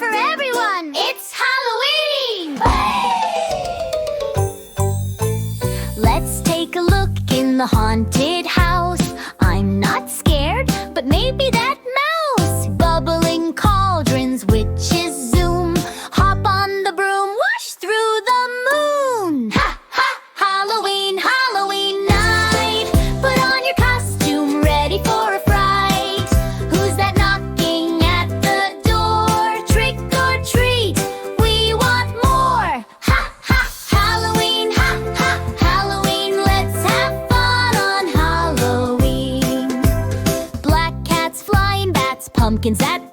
for everyone! It's Halloween! Let's take a look in the haunted house. I'm not scared, but maybe that mouse. Bubbling cauldrons, witches zoom. Hop on the broom, wash through the moon. Ha ha! Halloween, Halloween night. Put on your costume, ready for a fright. Who's that knocking at the door? Trick or treat, we want more. Ha ha! Halloween, ha ha! Halloween, let's have fun on Halloween. Black cats, flying bats, pumpkins at